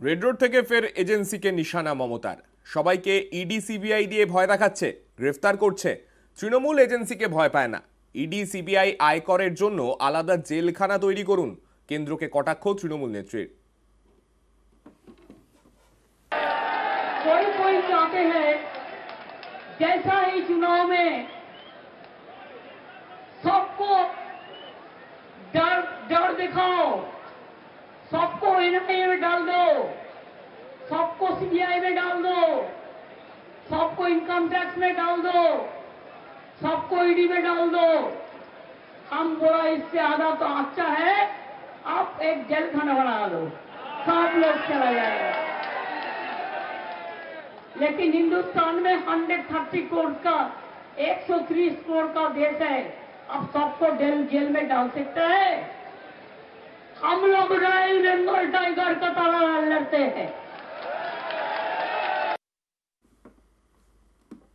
Red road থেকে ফের এজেন্সিকে নিশানা মমতার। সবাইকে ইডি সিবিআই দিয়ে ভয় দেখাচ্ছে, গ্রেফতার করছে। তৃণমূল এজেন্সিকে ভয় পায় না। ইডি সিবিআই আয়করের জন্য আলাদা জেলখানা তৈরি করুন, কেন্দ্রকে কটাক্ষ তৃণমূল নেত্রীর। कोई कोई चाहते हैं जैसा ही चुनाव में सबको डर डर दिखाओ, सबको एनआईए में डाल दो, सबको सीबीआई में डाल दो, सबको इनकम टैक्स में डाल दो, सबको ईडी में डाल दो। हम बोला इससे आधा तो अच्छा है, आप एक जेल खाना बना दो, सब लोग चला जाएगा। लेकिन हिंदुस्तान में 130 करोड़ का 130 करोड़ का देश है, अब सबको जेल में डाल सकते हैं। हम लोग रॉयल बंगाल टाइगर का तलवार लड़ते हैं।